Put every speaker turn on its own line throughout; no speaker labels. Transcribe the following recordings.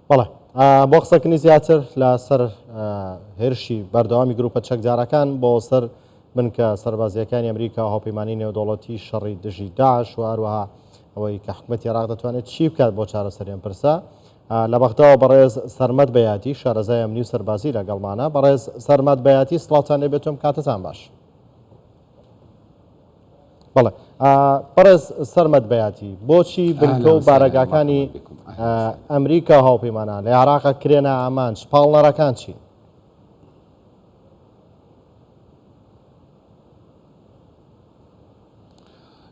بەڵێ بۆ قسەکردنی زیاتر لەسەر هێرشی بەردەوامی گروپە چەکدارەکان بۆ سەر بنکە سەربازیەکانی ئەمریکا هاوپەیمانی نێودەوڵەتی شەڕی دژی داعش و هەروەها ئەوەی کە حکوومەتی عێراق دەتوانێت چی بکات بۆ چارەسەریان پرسە لە بەختەوە بەڕێز سەرمەد بەیاتی شارەزای ئەمنی و سەربازی لەگەڵمانە بەڕێز سەرمەد بەیاتی سڵاوتان لێبێتم کاتتان باش. بەڵێ بەڕێز سەرمەد بەیاتی بۆچی بنکە و بارەگاکانی ئەمریکا هاوپەیمانان لە عێراقا کرێنە ئامانج پاڵنەرەکان چی؟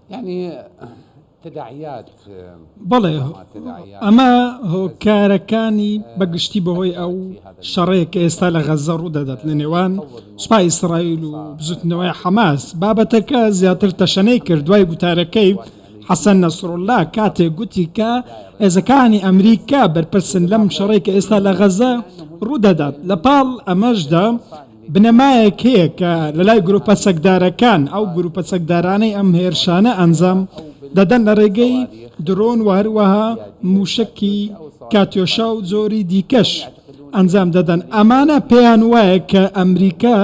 يعني تداعيات
بەڵێ ئەمە هۆکارەکانی بەگشتی بەهۆی ئەو شەڕەیە کە ئێستا لە غەزە ڕوو دەدات لە نێوان سوپای ئیسرائیل و بزوتنەوەی حەماس بابەتەکە زیاتر تەشەنەی کرد دوای گوتارەکەی حەسەن نەسڕوڵلا کاتێک گوتی کە هێزەکانی ئەمریکا بەرپرسن لەم شەڕەی کە ئێستا لە غەزە ڕوو دەدات لە پاڵ ئەمەشدا بنەمایەک هەیە کە لەلای گروپە چەکدارەکان ئەو گروپە چەکدارانەی ئەم هێرشانە ئەنجام دەدەن لە ڕێگەی درۆن و هەروەها موشکی کاتیۆشا و زۆری دیکەش ئەنجام دەدەن ئەمانە پێیان وایە کە ئەمریکا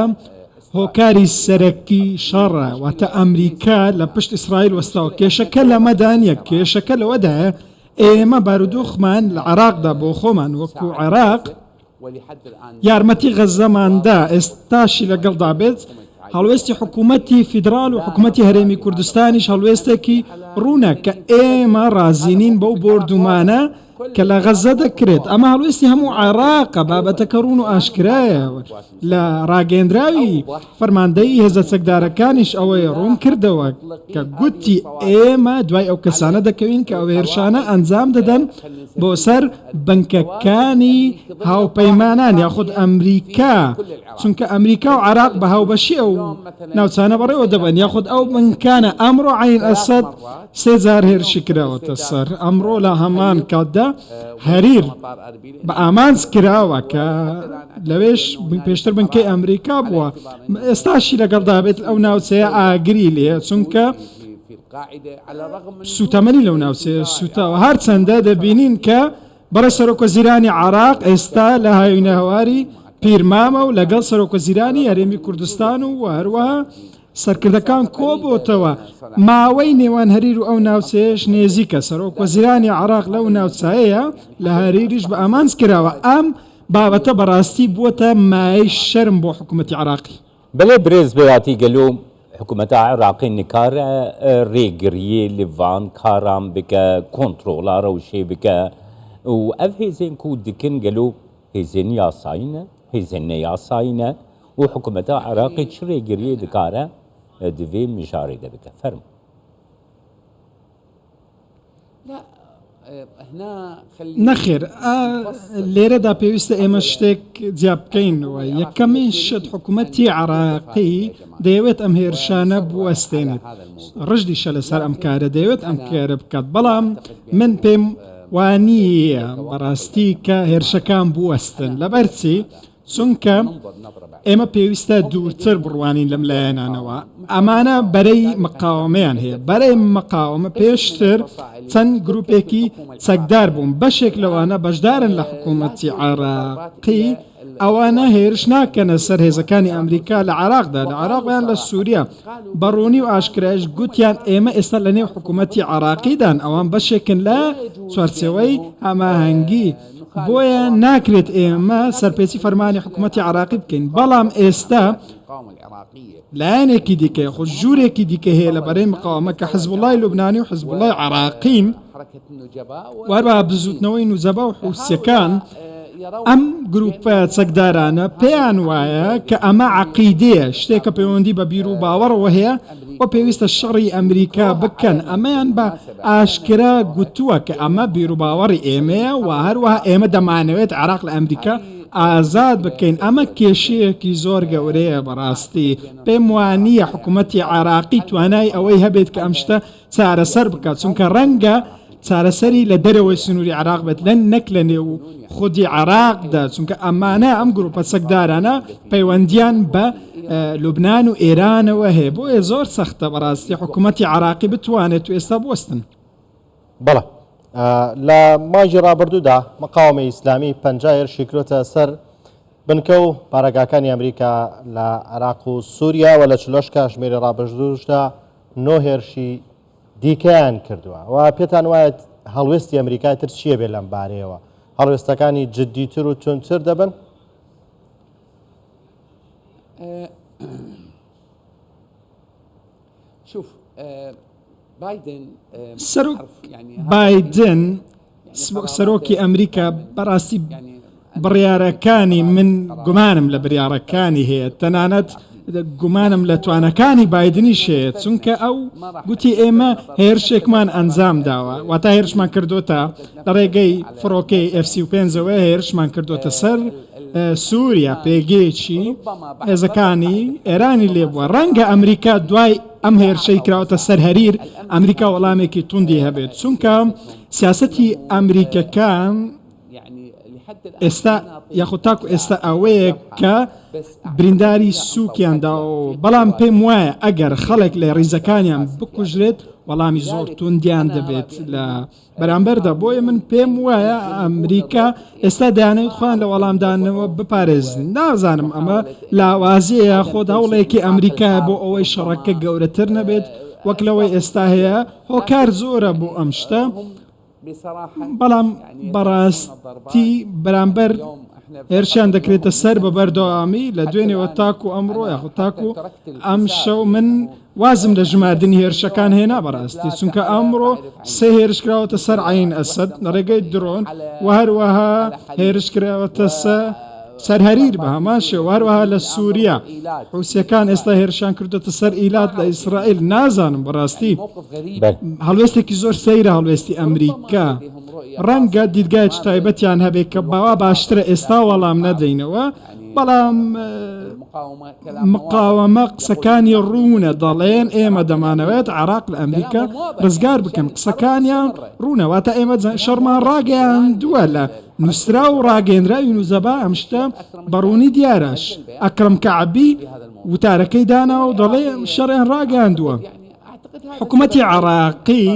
هۆکاری سەرەکی شەڕە واتە ئەمریکا لە پشت ئیسرائیل وەستاوە کێشەکە لەمەدان یەک کێشەکە لەوەدایە ئێمە بارودۆخمان لە عێراقدا بۆ خۆمان وەکو عێراق یارمەتی غەزەماندا ئێستاشی لەگەڵدا بێت هەڵوێستی حکوومەتی فیدرال و حکوومەتی هەرێمی کوردستانیش هەڵوێستێکی ڕوونە کە ئێمە رازینین بەو بردومانە کە لە غەزە دەکرێت ئەمە هەڵوێستی هەموو عێراقە بابەتەکە ڕوون و ئاشکرایە لە ڕاگەیەندراوی فەرماندەی هێزە چەکدارەکانیش ئەوەی ڕوون کردەوە کە گوتی ئێمە دوای ئەو کەسانە دەکەوین کە ئەو هێرشانە ئەنجام دەدەن بۆ سەر بنکەکانی هاوپەیمانان یاخود ئەمریکا چونکە ئەمریکا و عێراق بە هاوبەشی ئەو ناوچانە بەڕێوە دەبن یاخود ئەو بنکانە ئەمڕۆ عین ئەسەد 3000 هێرشی کراوەتە سەر ئەمڕۆ لە هەمان کاتدا هەریر بە ئامانج کراوە کە لەوێش پێشتر بنکەی ئەمریکا بووە ئێستاشی لەگەڵدا بێت ئەو ناوچەیە ئاگری لێ چونکە سوتەمەنی لەو ناوچەیە سوتاوە هەرچەندە دەبینین کە بەڕێ سەرۆکوەزیرانی عێراق ئێستا لە هاوینە هەواری پیرمامە و لەگەڵ سەرۆکوەزیرانی هەرێمی کوردستان و هەروەها سەرکردەکان کۆبووتەوە ماوەی نێوان هەریر و ئەو ناوچەیەش نێزیکە سەرۆکوەزیرانی عێراق لەو ناوچایەیە لە هەریریش بە ئامانج کراوە ئەم بابەتە بەڕاستی بووەتە مای شەرم بۆ حکوومەتی عێراقی
بەڵێ برێز بەیاتی گەلو حکوومەتە عێراقی نکارە ڕێگریە لڤان کاران بکە کۆنتڕۆڵا ڕەوشێ بکە و ئەv هێزên ku dikin gelo hêzên yasayî ne hêzên neyasayî ne û hikûmeta Iraqê çi rêgiriyê dikare di vê mijarê de bike ferm
نەخێر لێرەدا پێویستە ئێمە شتێک جیا بکەینەوە یەکەمین شت حکوومەتی عێراقی دەیەوێت ئەم هێرشانە بوەستێنێت ڕژدیشە لەسەر ئەم کارە دەیەوێت ئەم کارە بکات بەڵام من پێم وانیە بەڕاستی کە هێرشەکان بوەستن لەبەرچی چونکە ئێمە پێویستە دوورتر بڕوانین لەم لایەنانەوە ئەمانە بەرەی مقاومەیان هەیە بەرەی مقاومە پێشتر چەند گروپێکی چەکدار بوون بەشێک لەوانە بەشدارن لە حکوومەتی عێراقی ئەوانە هێرش ناکەنە سەر هێزەکانی ئەمریکا لە عێراقدا لە عێراقیان لە سووریا بەڕوونی و ئاشکرایش گوتیان ئێمە ئێستا لە نێو حکوومەتی عێراقیدان ئەوان بەشێکن لە چوارچێوەی هەماهەنگی بۆیە ناکرێت ئێمە سەرپێچی فەرمانی حکوومەتی عێراقی بکەین بەڵام ئێستا لایەنێکی دیکە خۆ ژوورێکی دیکە هەیە لە بەرەی مقاومە کە حزبوڵای لوبنانی و حزبوڵای عێراقین وەروە بزوتنەوەی نوجەبا و حوسیەکان ئەم گروپە چەکدارانە پێیان وایە کە ئەمە عەقیدەیە شتێکە پەیوەندی بە بیر و باوەڕەوە هەیە و پێویستە شەڕی ئەمریکا بکەن ئەمەیان بە ئاشکرا گوتووە کە ئەمە بیر و باوەڕی ئێمەیە و هەروەها ئێمە دەمانەوێت عێراق لە ئەمریکا ئازاد بکەین ئەمە کێشەیەکی زۆر گەورەیە بەڕاستی پێم وانییە حکوومەتی عێراقی توانای ئەوەی هەبێت کە ئەم شتە چارەسەر بکات چونکە ڕەنگە چارەسەری لە دەرەوەی سنووری عێراق بێت لەن نەک لە نێو خودی عێراقدا چونکە ئەمانە ئەم گروپە چەکدارانە پەیوەندیان بە لوبنان و ئێرانەوە هەیە بۆیە زۆر سەختە بەڕاستی حکوومەتی عێراقی بتوانێت و ئێستا بوەستن
بەڵێ لە ماژی ڕابردوودا مقاومەی ئیسلامی 50 هێرشی کردوتە سەر بنکە و پارێگاکانی ئەمریکا لە عێراق و سووریا و لە چلۆش کاتژمێری ڕابردووشدا 9 هێرشی دیکەیان کردووە و پێتان وایە هەڵوێستی ئەمریکای تر چییە بێ لەم بارەیەوە هەڵوێستەکانی جددیتر و تونتر دەبن؟
شوف
بايدن سەرۆکی ئەمریکا بەڕاستی بڕیارەکانی من گومانم لە بڕیارەکانی هەیە تەنانەت گومانم لە توانەکانی بایدنی شێت چونکە ئەو گوتی ئێمە هێرشێکمان ئەنجام داوە واتە هێرشمان کردوتە لە ڕێگەی فڕۆکەی F-35ەوە هێرشمان کردوتە سەر سووریا پێگەیەکی هێزەکانی ئێرانی لێبووە ڕەنگە ئەمریکا دوای ئەم هێرشەی کراوەتە سەر هەریر ئەمریکا وەڵامێکی توندی هەبێت چونکە سیاسەتی ئەمریکەکان ئێستا یاخود تاکو ئێستا ئەوەیە کە برینداری سووکیانداوە بەڵام پێم وایە ئەگەر خەڵک لە ڕیزەکانیان بکوژرێت وەڵامی زۆر توندیان دەبێت لە بەرامبەردا بۆیە من پێم وایە ئەمریکا ئێستا دەیانەوێت خۆیان لە وەڵامدانەوە بپارێزن نازانم ئەمە لاوازەیە خۆت هەوڵێکی ئەمریکا بۆ ئەوەی شەڕەکە گەورەتر نەبێت وەک لەوەی ئێستا هەیە هۆکار زۆرە بۆ ئەم شتە بەڵام بەڕاستی بەرامبەر هێرشیان دەکرێتە سەر بە بەردەوامی لە دوێنێەوە تاکو ئەمڕۆ یاخود تاکو ئەم شەو من وازم لە ژماردنی هێرشەکان هێنا بەڕاستی چونکە ئەمڕۆ سێ هێرشکراوەتە سەر عین ئەسەد لە ڕێگەی درۆن و هەروەها هێرشکراوەتە سەر هەریر بە هەمان شێوە هەروەها لە سووریا حوسیەکان ئێستا هێرشان کردوتە سەر ئیلات لە ئیسرائیل نازانم بەڕاستی هەڵوێستێکی زۆر سەیرە هەڵوێستی ئەمریکا ڕەنگە دیدگایەکی تایبەتیان هەبێت کە باوا باشترە ئێستا وەڵام نەدەینەوە بەڵام مقاومە قسەکانی ڕوونە دەڵێن ئێمە دەمانەوێت عێراق لە ئەمریکا ڕزگار بکەن قسەکانیان ڕوونە واتە ئێمە شەڕمان ڕاگەیان دووە لە نووسرا و ڕاگەیەنراوی نووزەبا ئەم شتە بەڕوونی دیارەش ئەکرەم کەعبی وتارەکەی داناوە و دەڵێ شەڕیان ڕاگەیاندووە حکوومەتی عێراقی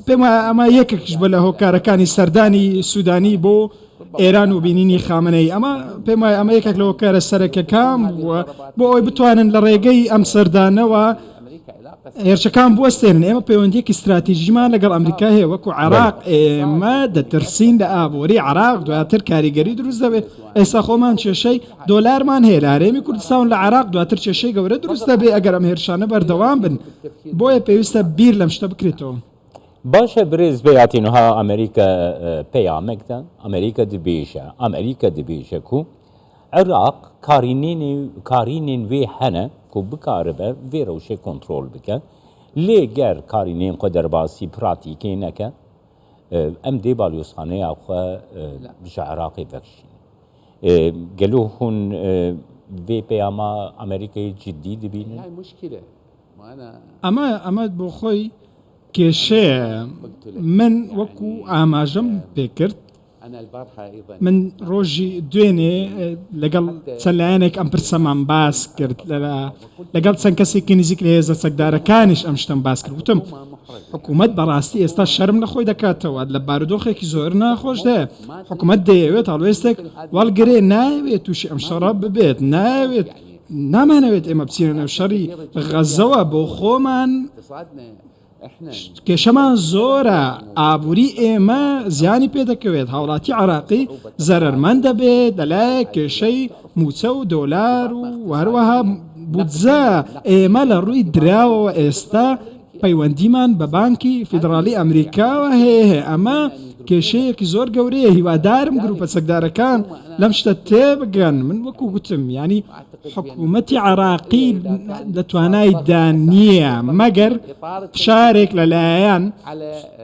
پێم ئەمە یەکێکش بە لە هۆکارەکانی سەردانی سوودانی بۆ ئێران و بینینی خامنەی ئەمە پێم وایە ئەمە یەکێک لە هۆکارە سەرەکیەکان بووە بۆ ئەوی بتوانن لە ڕێگەی ئەم سەردانەوە هێرشەکان بوەستێنن ئێمە پەیوەندیەکی استراتیژیمان لەگەڵ ئەمریکا هەیە وەکو عێراق ئێمە دەترسین لە ئابووری عێراق دواتر کاریگەری دروست دەبێت ئێستا خۆمان کێشەی دۆلارمان هەیە لە هەرێمی کوردستان لە عێراق دواتر کێشەی گەورە دروست دەبێت ئەگەر ئەم هێرشانە بەردەوام بن بۆیە پێویستە بیر لەم شتە بکرێتەوە
باشە برێز بێاتینها ئەمریکا پەیامێکدان ئەمریکا دەبێژە کو عێراق کارینên wê hene ku bikaribe vê rewşê kontrol bike lê ger karînên xwe derbasî pratîkê neke em dê balyozxaneya xwe ji Iraqê vekişînin gelo hûn vê peyama Amerîkayê ciddî dibînin
ئەمە بۆ خۆی کێشەیە من وەکو ئاماژەم پێکرد من ڕۆژی دوێنێ لەگەڵ چەند لایەنێک ئەم پرسەمان باس کرد لەگەڵ چەند کەسێکی نزیک لە هێزە چەکدارەکانیش ئەم شتم باس کرد وتم حکوومەت بەڕاستی ئێستا شەرم لە خۆی دەکاتەوە لە بارودۆخێکی زۆر ناخۆش دەیە حکوومەت دەیەوێت هەڵوێستێک وەڵگرێ ناوێت تووشی ئەم شەڕە ببێت ناوێت نامانەوێت ئێمە بچینە شەڕی غەزەوە بۆ خۆمان کێشەمان زۆرە ئابووری ئێمە زیانی پێدەکەوێت هاوڵاتی عێراقی زەرەرمەند دەبێت دەلای کێشەی موچە و دۆلار و هەروەها بودجە ئێمە لە ڕووی دراوەوە ئێستا پەیوەندیمان بە بانکی فیدرالی ئەمریکاوە هەیە ئەمە کێشەیەکی زۆر گەورەیە هیوادارم گروپە چەکدارەکان لەم شتە تێبگەن من وەکو گوتم ینی حکوومەتی عێراقی لە توانایدا نییە مەگەر فشارێک لەلایەن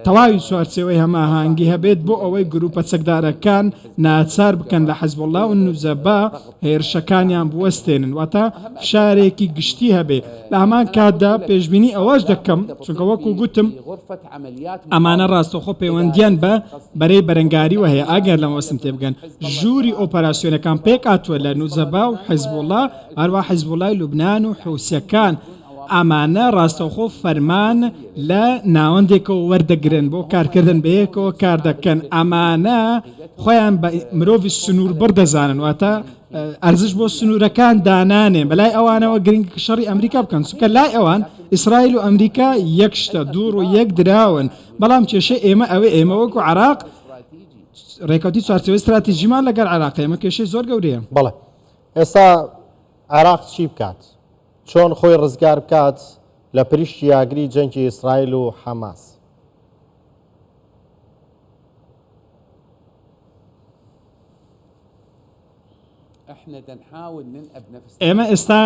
تەواوی چوارچێوەی هەماهانگی هەبێت بۆ ئەوەی گروپە چەکدارەکان ناچار بکەن لە حەزبوڵڵا و نووزەبا هێرشەکانیان بوەستێنن واتە فشارێکی گشتی هەبێت لە هەمان کاتدا پێشبینی ئەوەش دەکەم چونکە وەکو گوتم ئەمانە ڕاستەوخۆ پەیوەندیان بە بەرەی بەرەنگاریوە هەیە ئاگەر لەم وەستم تێبگەن ژووری ئۆپەراسیۆنەکان پێک هاتووە لە نووزەبا و حەزبوڵڵا هەروە حەزبوڵڵای لوبنان و حوسیەکان ئەمانە ڕاستەوخۆ فەرمان لە ناوەندێکەوە وەردەگرن بۆ کارکردن بەیەکەوە کار دەکەن. ئەمانە خۆیان بە مرۆڤی سنوور بڕدەزانن، واتە ئەرزش بۆ سنوورەکان دانانێن بەلای ئەوانەوە گرنگ شەڕی ئەمریکا بکەن، چونکە لای ئەوان ئیسرائیل و ئەمریکا یەک شتە دوور و یەک دراون. بەڵام کێشەی ئێمە ئێمە وەکو عێراق ڕێکەوتی چوارچێوەی استراتیژیمان لەگەڵ عێراق ئێمە کێشەی زۆر گەورەیە.
بەڵێ ئێستا عێراق چی بکات؟ چۆن خۆی ڕزگار بکات لە پریشتی یاگری جەنگی ئیسرائیل و حەماس؟
ئێمە ئێستا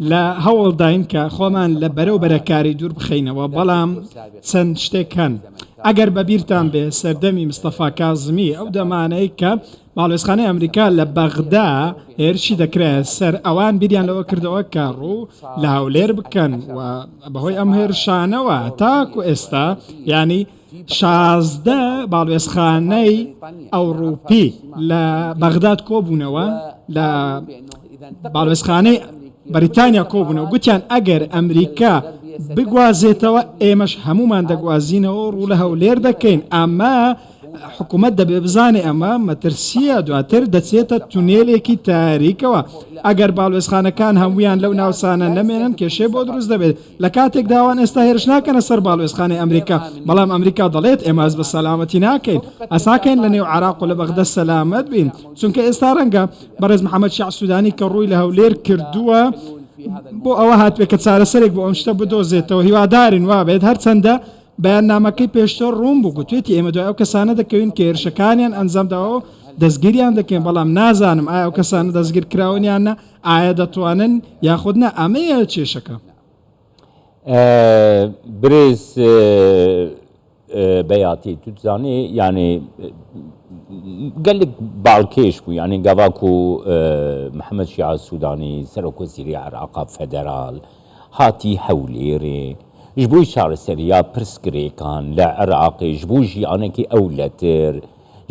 لە هەوڵداین کە خۆمان لە بەرەوبەرەکاری دوور بخەینەوە، بەڵام چەند شتێکن. ئەگەر بەبیرتان بێ سەردەمی مستەفا کازمی ئەو دەمانەی کە باڵێزخانەی ئەمریکا لە بەغدا هێرشی دەکرێت سەر ئەوان بیریان لەوە کردەوە کە ڕوو لە هەولێر بکەن و بەهۆی ئەم هێرشانەوە تاکو ئێستا ینی 16 باڵێزخانەی ئەوروپی لە بەغداد کۆبوونەوە لە باڵێزخانەی بەریتانیا کۆبوونەوە، گوتیان ئەگەر ئەمریکا بگوازێتەوە ئێمەش هەمومان دەگوازینەوە ڕوو لە هەولێر دەکەین. ئەمە حکوومەت دەبێ بزانێ ئەمە مەترسیە، دواتر دەچێتە تونێلێکی تاریکەوە. ئەگەر باڵێزخانەکان هەمویان لەو ناوسانە نەمێنن کێشەی بۆ دروست دەبێت. لە کاتێک داوان ئێستا هێرش ناکەنە سەر باڵێزخانەی ئەمریکا، بەڵام ئەمریکا دەڵێت ئێمە بە سەلامەتی ناکەین، ئەساکەین لە نێو عێراق و لە بەغدە سەلامەت بین، چونکە ئێستا ڕەنگە بەڕێز محەممەد شیع سوودانی کە ڕووی لە هەولێر کردووە بۆ ئەوە هاتوێت کە چارەسەرێک بۆ ئەم شتە بدۆزێتەوە. هیوادارین وابێت هەرچەندە بەیاننامەکەی پێشتر ڕوون بوو، گوتوێتی ئێمە دوای ئەو کەسانە دەکەوین کە هێرشەکانیان ئەنجامداوە دەستگیریان دەکەین، بەڵام نازانم ئایا ئەو کەسانە دەستگیر کراونیانە ئایا دەتوانن یاخودنا ئەمەیە کێشەکە.
برێز بەیاتی توزانێ یعنی gelek balkêş bû yani gava ku Mihemed Şia Sudanî Serokvezîrê Iraqa Federal hatî Hewlêrê ji bo çareseriya pirsgirêkan li Iraqê ji bo jiyanekî ewletir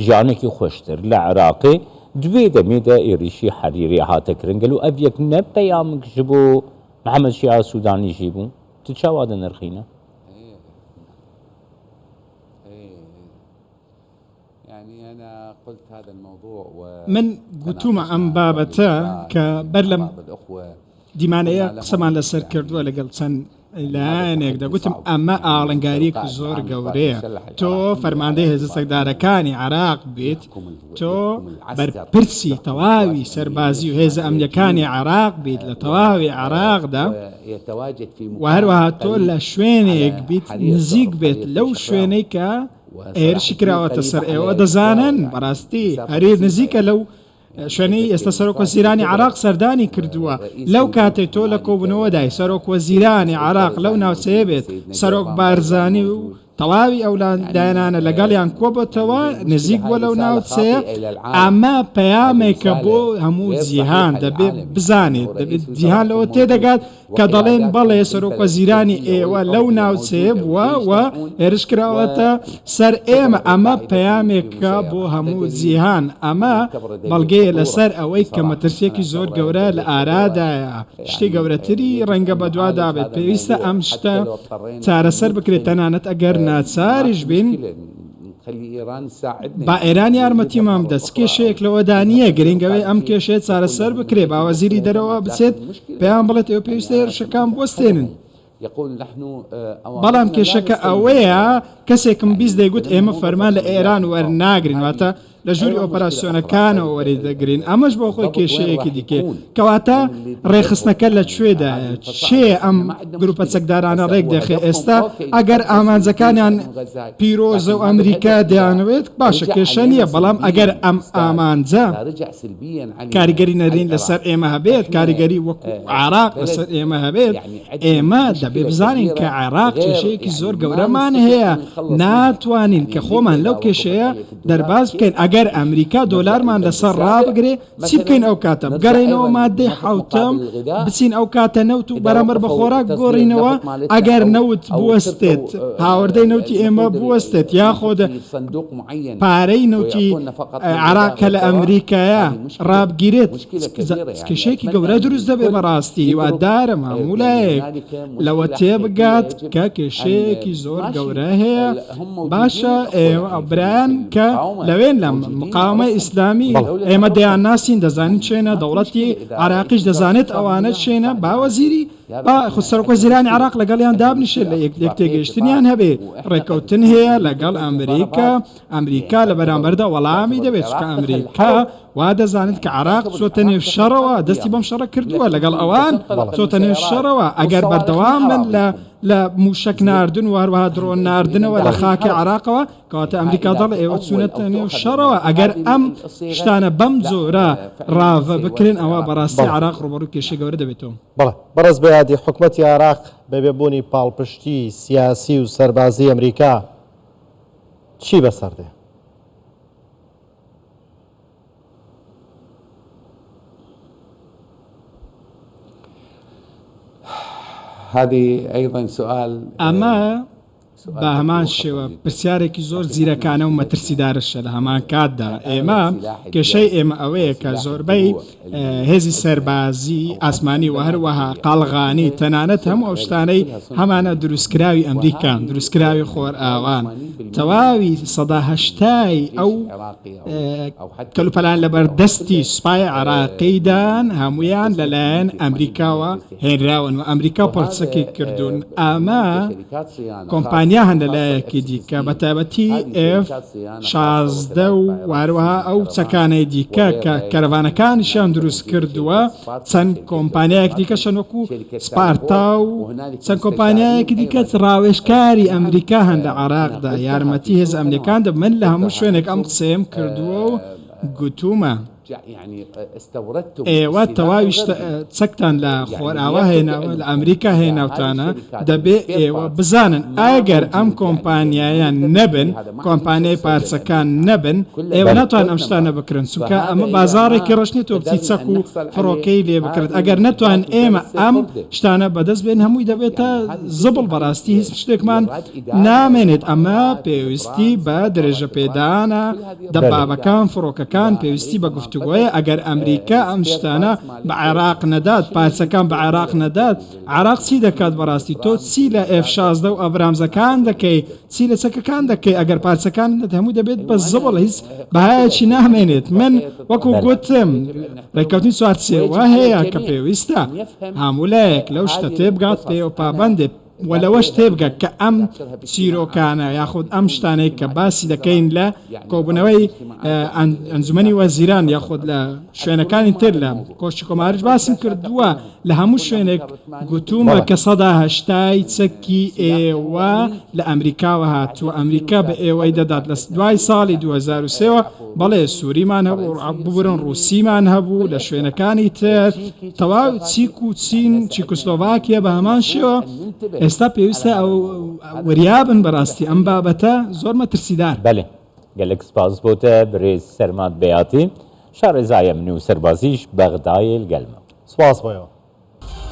jiyanekî xweştir li Iraqê divê demê de êrişî Herîrê hate kirin gelo ev yek ne peyamik ji bo Mihemed Şia Sudanî jî bû tu çawa de nirxîne
من گوتومە ئەم بابەتە کە بەر لەم دیمانەیە قسەمان لەسەر کردووە لەگەڵ چەند لایەنێکدا گوتم ئەمە ئاڵنگاریەک زۆر گەورەیە. تۆ فەرماندەی هێزە سەکدارەکانی عێراق بیت، تۆ بەرپرسی تەواوی سەربازی و هێزە ئەمنیەکانی عێراق بیت لە تەواوی عێراقدا و هەروەها تۆ لە شوێنێک بیت نزیک بێت لەو شوێنەی کە هێرشی کراوەتە سەر ئێوە دەزانن بەڕاستی هەرێر نزیکە لەو شوێنەی ئێستا سەرۆکوەزیرانی عێراق سەردانی کردووە. لەو کاتێک تۆ لە کۆبوونەوەدای سەرۆکوەزیرانی عێراق لەو ناوچەیە بێت سەرۆک بارزانی و تەواوی ئەو دایانانە لەگەڵیان کۆبەتەوە نزیک بۆ لەو ناوچەیە. ئەمە پەیامێکە بۆ هەموو جیهان دەبێت بزانێت، دەبێت جیهان لەوە تێدەگات کە دەڵێن بەڵێ سەرۆکوەزیرانی ئێوە لەو ناوچەیە بووە و هێرش کراوەتە سەر ئێمە. ئەمە پەیامێکە بۆ هەموو جیهان. ئەمە بەڵگەیە لەسەر ئەوەی کە مەترسیەکی زۆر گەورە لە ئارادایە، شتی گەورەتری ڕەنگە بەدووادا بێت. پێویستە ئەم شتە چارەسەر بکرێت، تەنانەت ئەگەر ناچاریش بین با ئێران یارمەتیمان بدەست. کێشەیەک لەوەدانیە گرنگەوەی ئەم کێشەیە چارەسەر بکرێ، باوەزیری دەرەوە بچێت پێیان بڵێت ئێوە پێویستە هێرشەکان بوەستێنن. بەڵام کێشەکە ئەوەیە کەسێکم بیست دەیگوت ئێمە فەرمان لە ئێران وەرناگرین، واتە لە ژووری ئۆپەراسیۆنەکانەوە وەریدەگرین. ئەمەش بۆ خۆی کێشەیەکی دیکێ کەواتە ڕێخستنەکە لەکوێدایە، چێ ئەم گروپە چەکدارانە ڕێک دەخێ. ئێستا ئەگەر ئامانجەکانیان پیرۆزە و ئەمریکا دەیانوێت باشە کێشە نییە، بەڵام ئەگەر ئەم ئامانجە کاریگەری نەرین لەسەر ئێمە هەبێت، کاریگەری وەکو عێراق لەسەر ئێمە هەبێت، ئێمە دەبێ بزانین کە عێراق کێشەیەکی زۆر گەورەمان هەیە، ناتوانین کە خۆمان لەو کێشەیە دەرباز بکەین. ئەگەر ئەمریکا دۆلارمان لەسەر ڕابگرێ چی بکەین ئەو کاتە بگەڕێنەوە مادەی حوتەم بچین ئەو کاتە نەوت و بەرامبەر بە خۆراک گۆڕینەوە ئەگەر نەوت بوەستێت هاوردەی نەوتی ئێمە بوەستێت یاخۆدە پارەی نەوتی عراق کە لە ئەمریکایە ڕابگیرێت کێشەیەکی گەورە دروست دەبێ بەڕاستی هیوادارم هەموولایەک لەوە تێبگات کە کێشەیەکی زۆر گەورە هەیە باشە برایان کە لەوێن لە مقاومەی ئیسلامی ئێمە دەیان ناسین دەزانین چێنە دەوڵەتی عراقیش دەزانێت ئەوانە چێنە باوەزیری سەرۆکوەزیرانی عراق لەگەڵیان دابنیشێت لە یەک تێگەیشتنیان هەبێ ڕێکەوتن هەیە لەگەڵ ئەمریکا لە بەرامبەردا وەڵامی دەبێت چکە ئەمریکا وا دەزانێت کە عراق چۆتە نێو شەڕەوە دەستی بەم شەڕە کردووە لەگەڵ ئەوان چۆتە نێو شەڕەوە ئەگەر بەردەوام بن لە موشک ناردن و هەروەها درۆن ناردنەوە لە خاکی عراقەوە کەواتە ئەمریکا دەڵ ئێوە چوونەتە نێو شەڕەوە ئەگەر ئەم شتانە بەم جۆرە ڕاوە بکرێن ئەوە بەڕاستی عراق ڕوبەڕووی کێشەی گەورە دەبێتەوە.
بەڵێ بەڕێز بەیادی حکوومەتی عراق بەبێبوونی پاڵپشتی سیاسی و سەربازی ئەمریکا چی بەسەردێ؟
هذه أيضا سؤال
ئەمە بە هەمان شێوە پرسیارێکی زۆر زیرەکانە و مەترسیدارشە لە هەمان کاتدا ئێمە کێشەی ئێمە ئەوەیە کە زۆربەی هێزی سەربازی ئاسمانی و هەروەها قاڵغانی تەنانەت هەموو ئەو شتانەی هەمانە دروستکراوی ئەمریکان دروستکراوی خۆر ئاوان تەواوی سەدا هەشتای ئەو کەلوپەلان لەبەردەستی سوپای عراقیدان هەمویان لەلایەن ئەمریکاوە هێنراون و ئەمریکا پڕچەکی کردوون ئەمە کۆمپانیا هەن لەلایەکی دیکە بە تایبەتی F-16 و واروەها ئەو چەکانەی دیکە کە کەرەوانەکانیشیان دروست کردووە چەند کۆمپانیایەک دیکە شەنوەکو سپارتا و چەند کۆمپانیایەکی دیکە ڕاوێژکاری ئەمریکا هەن لە عراقدا یارمەتی هێز ئەمریکان دە من لە هەموو شوێنێک ئەم قسەیەم کردووە و گوتومە ئێوە تەواوی چەکتان لە خۆرئاوا هێناوە لە ئەمریکا هێناوتانە دەبێ ئێوە بزانن ئەگەر ئەم کۆمپانیایان نەبن کۆمپانیای پارچەکان نەبن ئێوە ناتوان ئەم شتانە بکرن چونکە ئەمە بازارێکی ڕۆشنێتەوە بچی چەک و فڕۆکەی لێ بکرێت ئەگەر نەتوان ئێمە ئەم شتانە بەدەست بێن هەمووی دەبێتە زبڵ بەڕاستی هیچ شتێکمان نامێنێت ئەمە پێویستی بە درێژە پێدانە دەبابەکان فڕۆکەکان پێویستی بە گفتوگۆیە ئەگەر ئەمریکا ئەم شتانە بە عێراق نەدات پارچەکان بە عێراق نەدات عراق چی دەکات بەڕاستی تۆ چی لە F-16 و ئەبرامزەکان دەکەی چی لە چەکەکان دەکەی ئەگەر پارچەکان هەموو دەبێت بە زبڵ هیچ بەهایەکی نامێنێت من وەکو گوتم ڕێککەوتنی چوارچێوە هەیە کە پێویستە هەموولایەک لەو شتە تێبگات پێوە پابەندێت وەلەوەش تێبگە کە ئەم چیرۆکانە یاخود ئەم شتانەی کە باسی دەکەین لە کۆبوونەوەی ئەنجومەنی وەزیران یاخود لە شوێنەکانی تر لە کۆشتی کۆماریش باسم کردووە لە هەموو شوێنێک گوتومە کە سەدا هەشتای چەکی ئێوە لە ئەمریکاوە هاتووە ئەمریکا بە ئێوەی دەدات لە دوای ساڵی 2023 بەڵێ سووریمان هەبوو ببورن ڕووسیمان هەبوو لە شوێنەکانی تر تەواو چیک و چین چیکۆسلۆڤاکیە بە هەمان شێوە ئێستا پێویستە ئەو وریابن بەڕاستی ئەم بابەتە زۆر مەترسیدار.
بەێ gelek spas bote birêz Sermat Beyatî şarêzaya min û serbazîş Bexdayê gelme.
سپاس بۆیەوە.